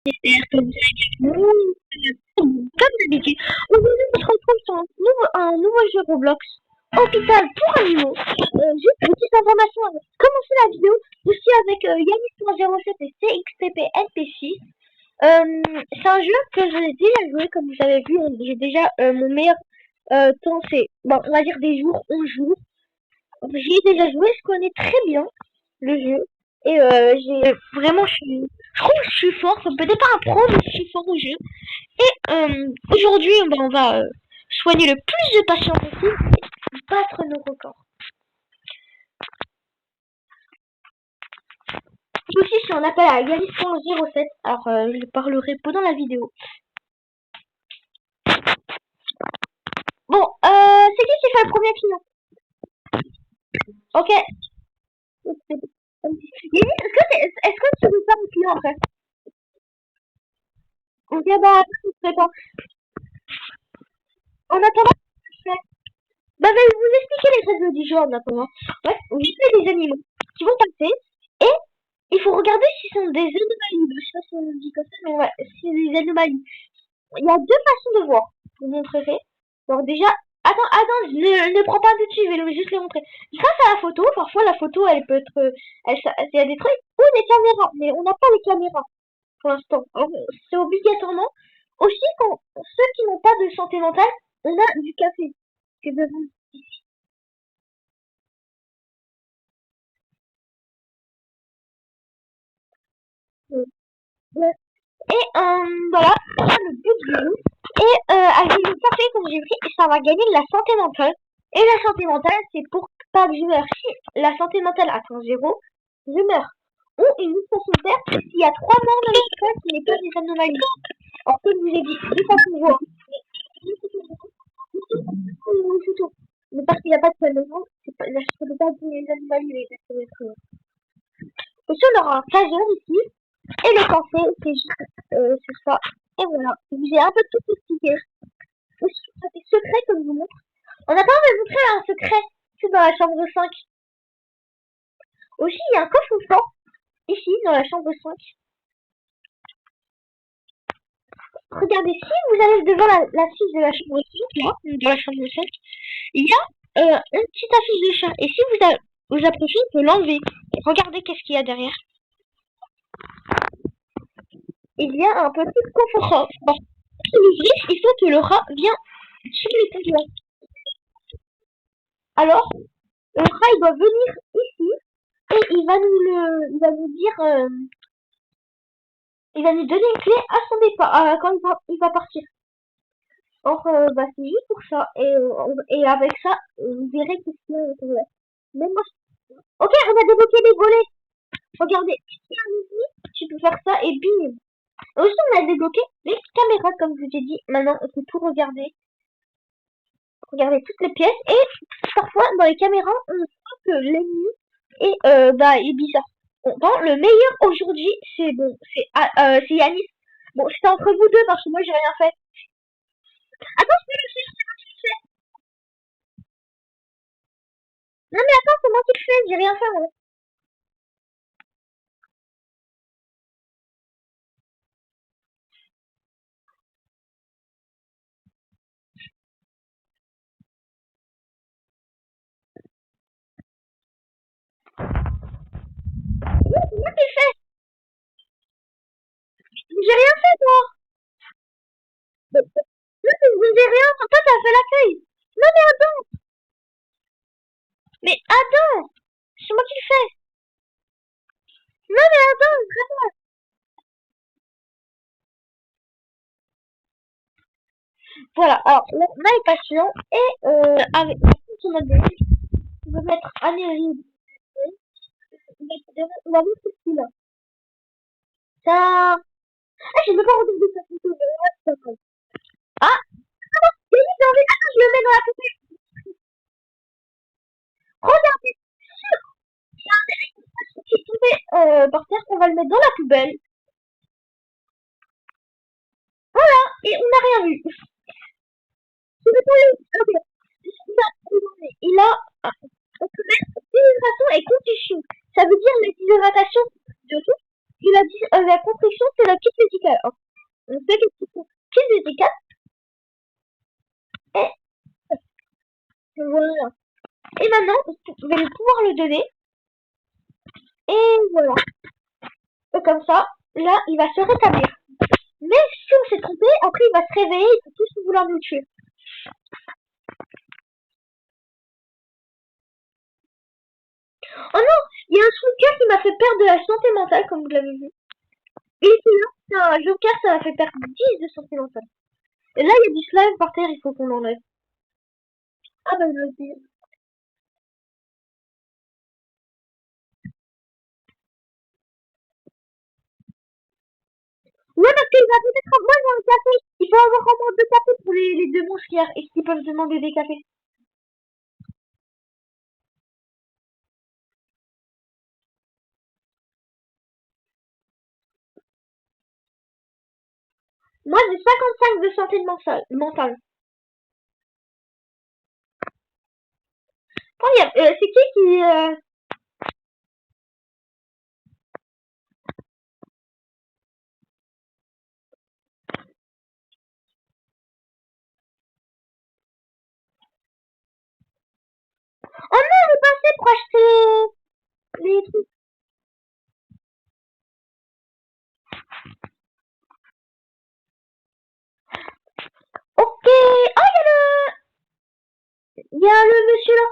J'espère que vous allez bien. Comme d'habitude, aujourd'hui on se retrouve sur un nouveau jeu Roblox. Hôpital pour animaux. Juste une petite information avant de commencer la vidéo. Je suis avec Yannis.07 et CXTP NP6. C'est un jeu que j'ai déjà joué, comme vous avez vu. J'ai déjà mon meilleur temps, c'est, bon, on va dire des jours, 11 jours. J'y ai déjà joué, je connais très bien le jeu. Et j'ai vraiment, je trouve que je suis fort. Enfin, peut-être pas un pro, mais je suis fort au jeu. Et aujourd'hui, on va soigner le plus de patients possible et battre nos records. Aussi, si on appelle à Yalis.07, alors je parlerai pendant la vidéo. Bon, c'est qui fait le premier client? Ok. Est-ce que tu veux faire un client après? Ok, bah, c'est pas. En attendant, bah, je vais vous expliquer les règles du jeu en attendant. Ouais, vous avez des animaux qui vont passer et il faut regarder si ce sont des anomalies. Je sais pas si on dit comme ça, mais ouais, c'est des anomalies. Il y a deux façons de voir. Je vous montrerai. Alors déjà, attends, ne prends pas de dessus, je vais juste les montrer. Grâce à la photo, parfois la photo elle peut être, il y a des trucs ou des caméras, mais on n'a pas les caméras pour l'instant. C'est obligatoirement. Aussi, quand ceux qui n'ont pas de santé mentale, on a du café. Que devant. Et voilà, c'est le but du jeu. Et avec le café, comme j'ai pris, ça va gagner de la santé mentale. Et la santé mentale, c'est pour pas que je meure. Si la santé mentale atteint 0, je meurs. Ou une mutation verte s'il y a 3 morts dans l'hôpital qui n'est pas des anomalies. Alors, comme je vous ai dit, deux façons de voir. Mais parce qu'il n'y a pas de seul maison, je ne peux pas dire les anomalies, les êtres humains. Et si on aura un caseur ici, et le café, c'est juste c'est ça. Et voilà, j'ai un peu tout expliqué. Aussi, des secrets que je vous montre. On n'a pas montré un secret, c'est dans la chambre 5. Aussi, il y a un coffre-fort, ici, dans la chambre 5. Regardez, si vous allez devant la fiche de la chambre 5, là, dans la chambre 5, il y a une petite affiche de chat. Et si vous approchez, on peut l'enlever. Regardez qu'est-ce qu'il y a derrière. Il y a un petit coffre-fort. Bon, pour l'ouvrir, il faut que le rat vienne sur les comptoirs. Alors, le rat, il doit venir ici et il va nous dire, il va nous donner une clé à son départ, quand il va partir. Or, bah, c'est juste pour ça. Et avec ça, vous verrez que c'est, même moi, ok, on a débloqué les volets. Regardez, tu peux faire ça et bim. Aussi, on a débloqué les caméras, comme je vous ai dit. Maintenant, on peut tout regarder. Regardez toutes les pièces. Et parfois, dans les caméras, on voit que l'ennemi est bizarre. Bon, le meilleur aujourd'hui, c'est bon, c'est Yanis. Bon, c'était entre vous deux parce que moi, j'ai rien fait. Attends, je peux le faire, c'est moi qui le fais. Non, mais attends, c'est moi qui le fais, j'ai rien fait, moi. Non, c'est moi qui le fais. J'ai rien fait, moi. Non, j'ai rien. Toi, t'as fait l'accueil. Non, mais attends. C'est moi qui le fais. Non, mais attends. Voilà, alors là, on a les patients et avec la fonction mode, on va mettre anévrisme. On va mettre celui-là. Ça. Ah, j'ai même pas regardé sa photo. Ah, oui, j'ai envie. Attends, je le mets dans la poubelle. Regardez, qui est tombé par terre, on va le mettre dans la poubelle. Voilà, et on n'a rien vu. Je vais pas le. Ok. Il a. On peut mettre déshydratation et contusion. Ça veut dire la déshydratation de tout. il a dit la construction, c'est la kit médicale. Hein. On sait que c'est kit médicale. Et voilà. Et maintenant, vous allez pouvoir le donner. Et voilà. Et comme ça, là, il va se rétablir. Mais si on s'est trompé, après il va se réveiller et peut tous vouloir nous tuer. Oh non, il y a un joker qui m'a fait perdre de la santé mentale, comme vous l'avez vu. Et c'est là, un joker, ça m'a fait perdre 10 de santé mentale. Et là, il y a du slime par terre, il faut qu'on l'enlève. Ah bah je le dis. Ouais, parce qu'il va peut-être avoir moins dans le café. Il faut avoir au moins 2 cafés pour les deux monstres qui peuvent demander des cafés. Moi, j'ai 55 de santé mentale. Oh, c'est qui Oh non, j'ai pas assez pour acheter les trucs. Ok. Oh, il y a le monsieur là.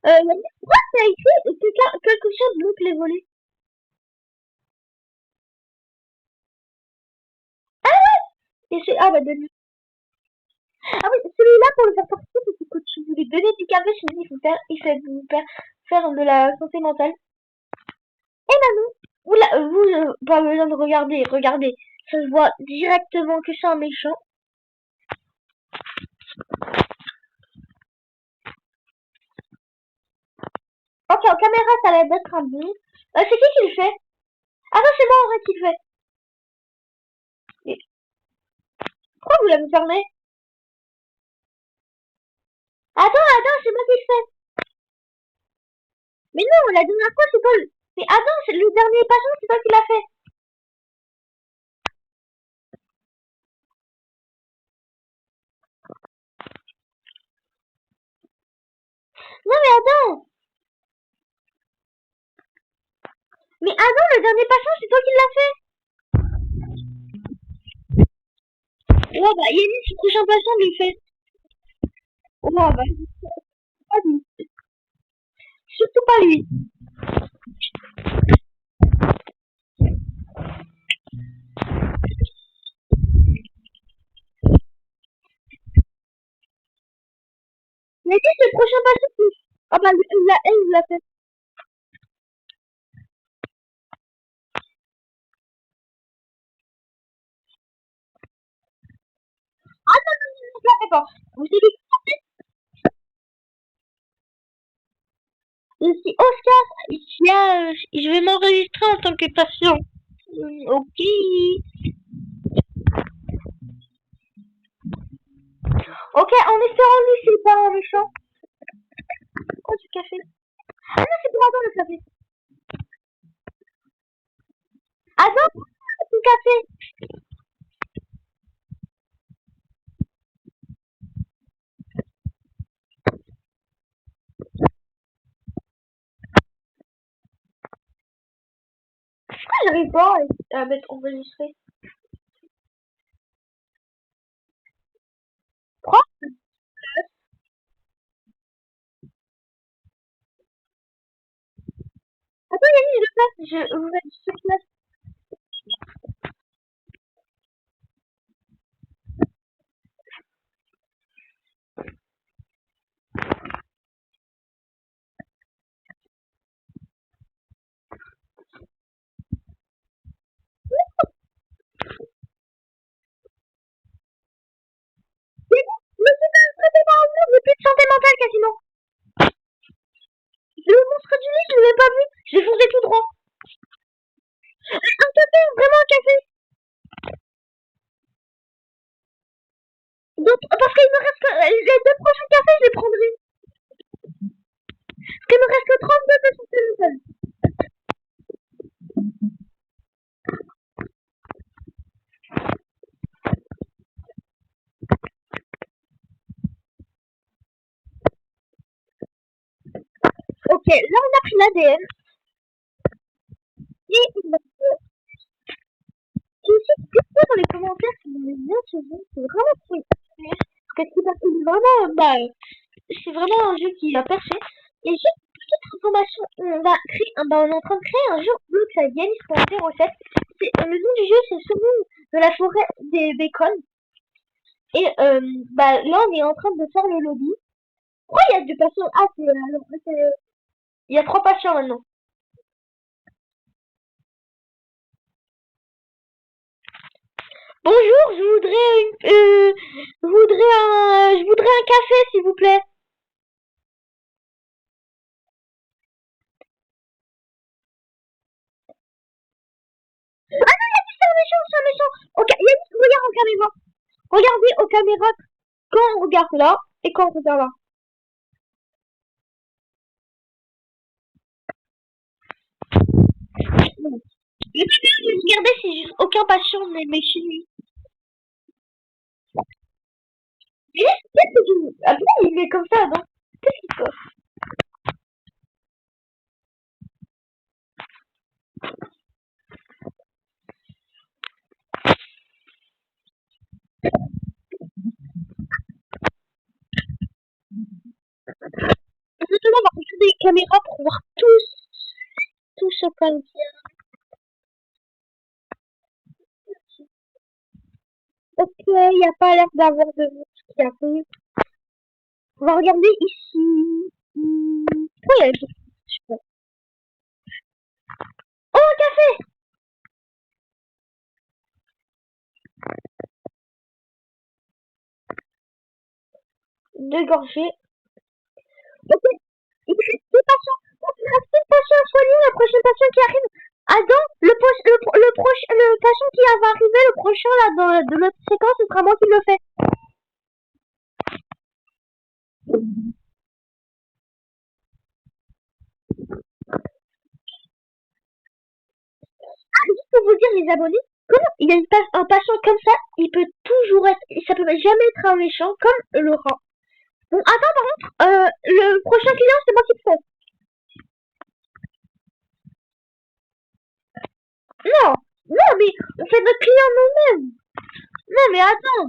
Pourquoi t'as écrit que quelque chose bloque les volets? Et c'est, ah bah, donne. Ah oui, celui-là, pour le faire partir, c'est que tu voulais donner du café, je me dis, il faut vous faire de la santé mentale. Et maintenant, pas besoin de regarder, regardez. Ça se voit directement que c'est un méchant. Ok, en caméra, ça va être un bon. C'est qui le fait? Ah non, c'est moi en vrai qui le fait. Mais pourquoi vous l'avez fermé? Attends, c'est moi qui le fais. Mais non, la dernière fois, c'est pas le... Mais attends, c'est le dernier patient, c'est toi qui l'a fait. Non, mais attends. Mais attends, le dernier patient, c'est toi qui l'a fait. Ouais, bah, Yannick, le prochain patient, lui fait. Ouais, bah, pas lui. Surtout pas lui. Mais si, c'est le prochain patient qui... Ah bah, elle l'a fait. Ah non, non, non, je la fais pas. Vous savez, ici, Oscar, je vais m'enregistrer en tant que patient. Ok. Ok, en espérant lui, c'est pas un méchant. Oh, du café. Ah non, c'est pas bon le café. Ah non, du café. Pourquoi j'arrive pas à mettre enregistré? Quoi? Attends, Yannick, je le place. Vous êtes sur place. Mais bon, mais c'est pas un monstre, j'ai plus de santé mentale quasiment. Le monstre du nez, je l'ai pas vu. Je l'ai foncé tout droit. là on a pris l'ADN. Et aussi, dites-moi dans les commentaires si vous aimez bien ce jeu. C'est vraiment cool. Parce que c'est vraiment, c'est vraiment un jeu qui a percé. Et juste petite information, on va créer, on est en train de créer un jeu Roblox avec Yanis.07. Le nom du jeu, c'est Saumon de la forêt des bacon. Et là, on est en train de faire le lobby. Pourquoi il y a deux patients? Ah, il y a 3 patients maintenant. Bonjour, je voudrais un café, s'il vous plaît. Ah non, Yannick, c'est un méchant, c'est un méchant. Ok, Yannick, regarde en caméra. Regardez aux caméras quand on regarde là et quand on regarde là. Le caméra, je vais regarder si aucun patient n'est chez lui. Qu'est-ce que tu... Après, il est comme ça, non? Qu'est-ce qu'il fait? Maintenant, on va regarder les caméras pour voir tout ce qu'on vient. Ok, il n'y a pas l'air d'avoir de ce qui arrive. On va regarder ici. Pourquoi il y a des... Oh, un café! 2 gorgées. Ok, il te reste 2 patients. Donc, il reste 1 patient à soigner, le prochain patient qui arrive. Adam, le patient qui va arriver, le prochain là de notre séquence, ce sera moi qui le fais. Ah, juste pour vous dire les abonnés, quand il y a un patient comme ça, il peut toujours être, ça peut jamais être un méchant comme Laurent. Bon, attends, par contre, le prochain client, c'est moi qui le fais. Non, non, mais on fait notre client nous-mêmes. Non, mais attends.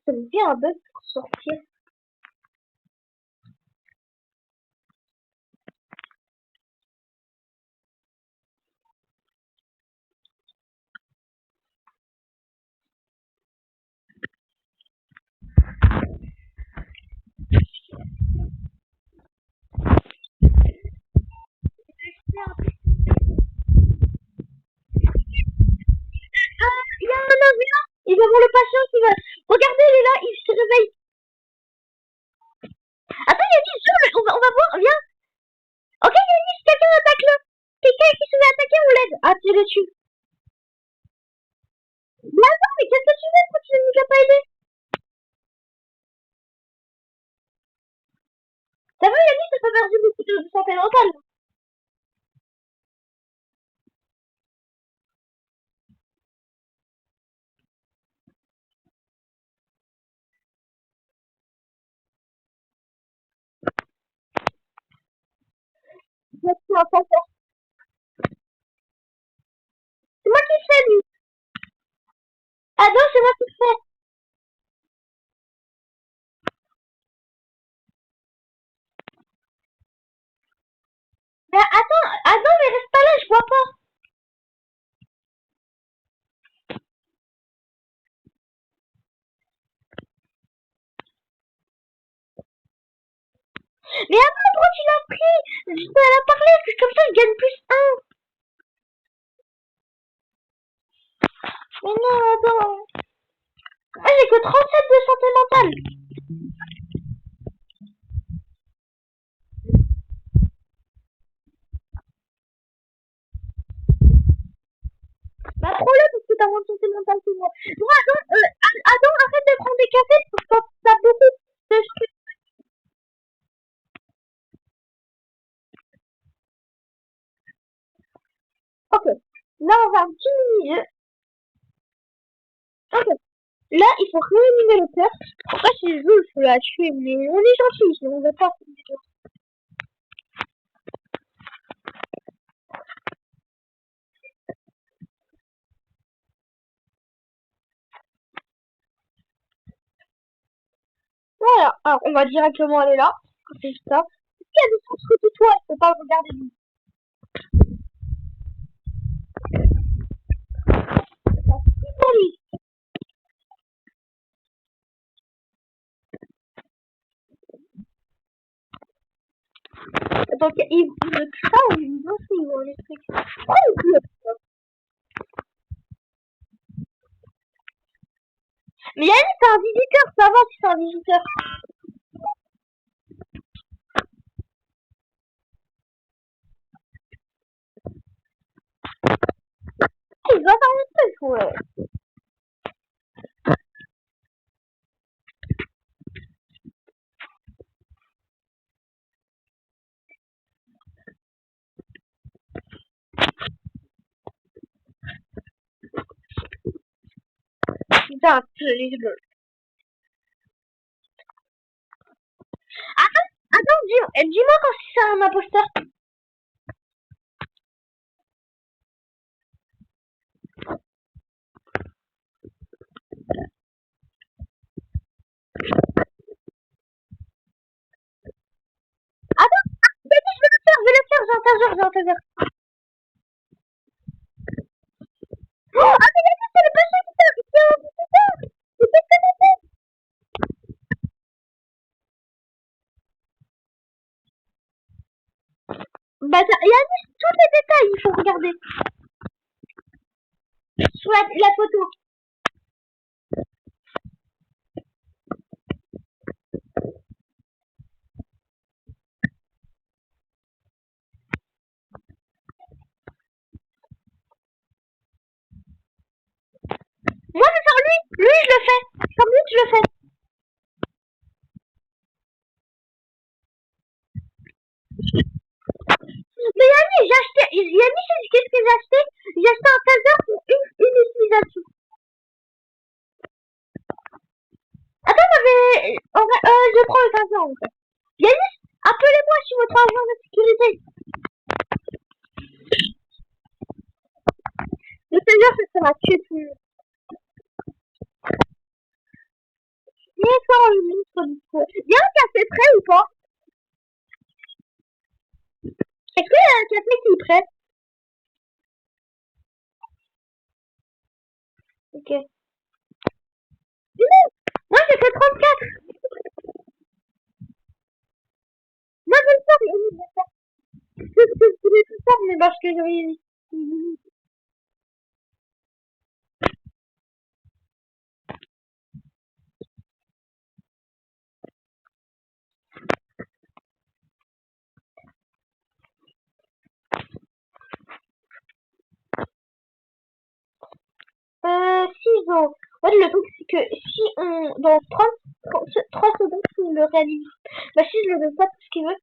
Ça me fait un bug pour sortir. Il y a un avion, il va voir le patient qui va. Regardez, il est là, il se réveille. Attends, Yannis, on va voir, viens. Ok, Yannis, quelqu'un attaque le. Quelqu'un qui se fait attaquer, on l'aide. Ah, tu le tues. Mais attends, mais qu'est-ce que tu fais quand tu ne nous as pas aidé? T'as vu, Yannis, ça peut perdu beaucoup de santé mentale. C'est moi qui le fais, lui. Ah non, c'est moi qui le fais. Mais attends, ah non, mais reste pas là, je vois pas. Mais attends, pourquoi tu l'as pris? Je peux la parler, comme ça je gagne plus un. Mais non, attends. Moi j'ai que 37 de santé mentale. Bah prends-le parce que t'as moins de santé mentale que moi. Bon, attends, arrête de prendre des cafés parce que t'as beaucoup de Là, il faut réanimer le père. Après, si je veux, je peux la tuer, mais on est gentil, sinon on veut pas. Voilà, alors on va directement aller là. C'est ça. Il y a des sens que toi, je peux pas regarder. Donc, il me craint ou il me fait ou électrique. Pourquoi il pleut? Mais Yannick, c'est un visiteur, ça va si c'est un visiteur. Il va faire un truc, ouais. Putain, les bleus. Attends, dis-moi quand c'est un imposteur. Attends, je vais le faire, j'intergère. Oh, ah, mais Yannick, c'est le imposteur, c'est un imposteur. C'est pas ça. Bah, Yannick, tous les détails, il faut regarder. Soit la photo. Moi, c'est sur lui. Lui, je le fais. Comme lui, je le fais. Mais Yannick, j'ai acheté. Yannick, qu'est-ce que j'ai acheté? J'ai acheté un taser pour une utilisation. Attends, je prends le taser en fait. Yannick, appelez-moi sur votre agent de sécurité. Le taser, ça m'a tué tout le monde. Viens, toi, le ministre du feu. Viens, café prêt ou pas? Est-ce que le café est prêt? Ok. Moi, j'ai fait 34. Moi, je vais le faire, Yannick, je vais le faire. Je voulais tout faire, mais parce que j'avais... Ciseaux. En fait, le truc, c'est que si on... Dans 3 secondes, si on le réalise. Bah, si je le donne pas tout ce qu'il veut.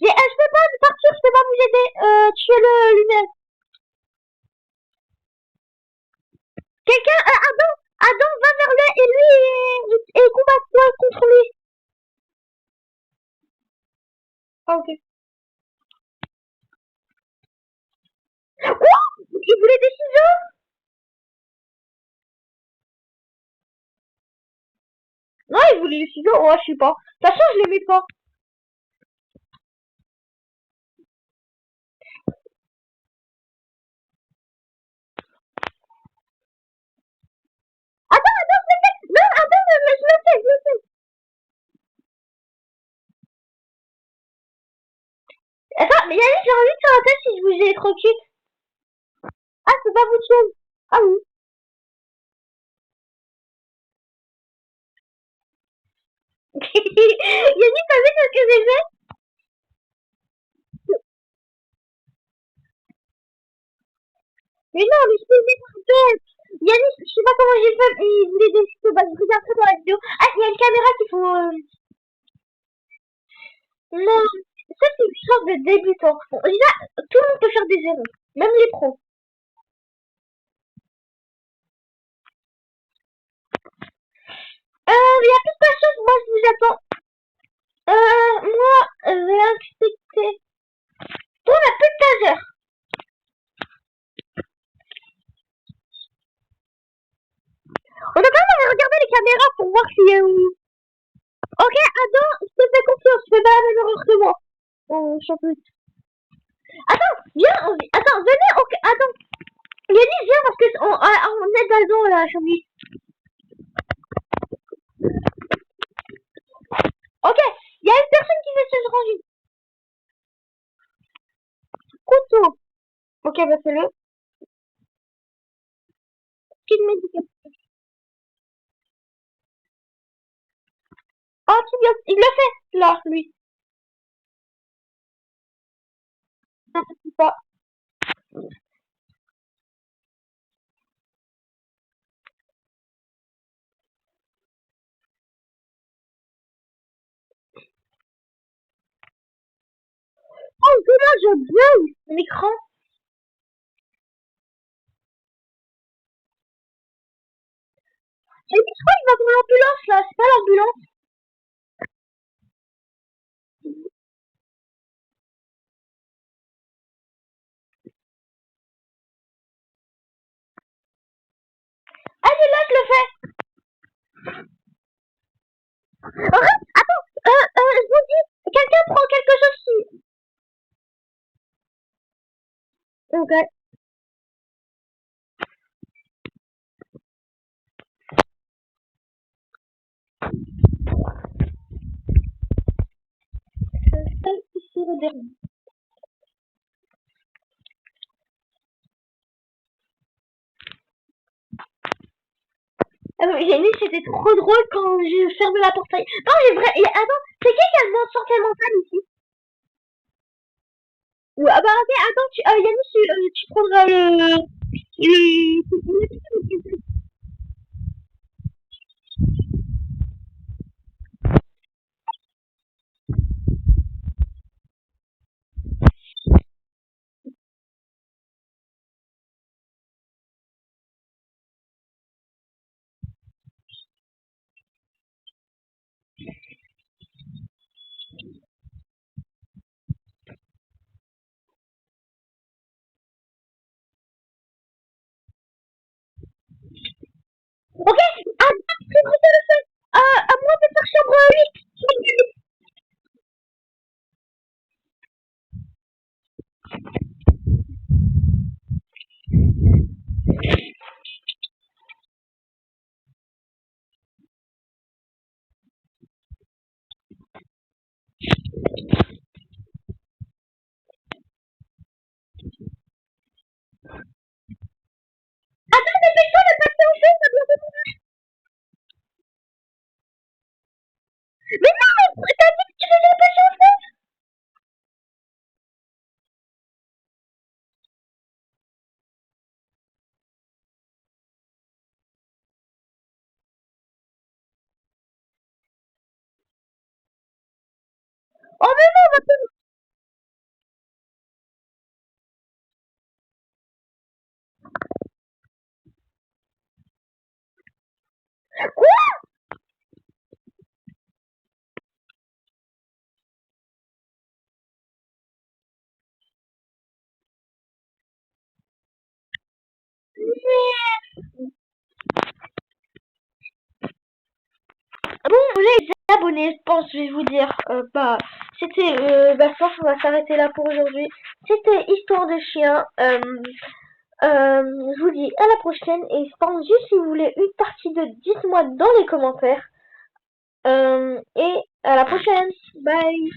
Je peux pas partir, je peux pas vous aider. Tuez-le lui-même. Quelqu'un, Adam va vers lui et lui et combat-toi contre lui. Ah, ok. Quoi? Il voulait des ciseaux? Non, il voulait des ciseaux. Ouais, je sais pas. De toute façon, je les mets pas. Non, attends, je le fais. Attends, mais Yannick, j'ai envie de faire un test si je vous ai électrocuté. Ah, c'est pas votre chose. Ah oui. Yannick, t'as vu ce que j'ai fait? Mais non, mais je peux le mettre en tête. Yannick, je sais pas comment j'ai fait, mais il voulait des ciseaux. Bah, je regarde ça dans la vidéo. Ah, il y a une caméra qu'il faut... Non, ça c'est une sorte de débutant. Bon, déjà, tout le monde peut faire des erreurs, même les pros. On a quand même regardé les caméras pour voir si... Ok, Adam, je te fais confiance, fais pas la même erreur que moi. On s'en peut. Attends, viens, attends, venez, ok, attends. Yannis, viens parce que on est dans la chambre. Ok, il y a une personne qui veut se ranger. Couteau. Ok, bah fais-le. Kit médical. Oh, il l'a fait, là, lui. Non, c'est pas. Oh, dommage, je bug l'écran. Et puis, je crois qu'il va pour l'ambulance, là. C'est pas l'ambulance. Allez, là, je le fais. Arrête, attends, je vous dis, quelqu'un prend quelque chose ici. Ok. Ici, le dernier. J'ai dit c'était trop drôle quand j'ai fermé la porte. Non, j'ai vrai. Attends, c'est qui a le mensonge mental ici? Ou ah bah ok, attends, Yannis, tu prendras le... Ok, attends, c'est trop le fait. À moi de faire chambre 8. Attends, dépêche-toi, le patient fait, ça doit se... Mais non, mais t'as dit que tu faisais le patient fait. Oh mais non, va te... Quoi? Bon, les abonnés, je pense, je vais vous dire, c'était, je pense qu'on va s'arrêter là pour aujourd'hui. C'était Histoire de chien. Je vous dis à la prochaine et je pense juste si vous voulez une partie de, dites-moi dans les commentaires. Et à la prochaine. Bye.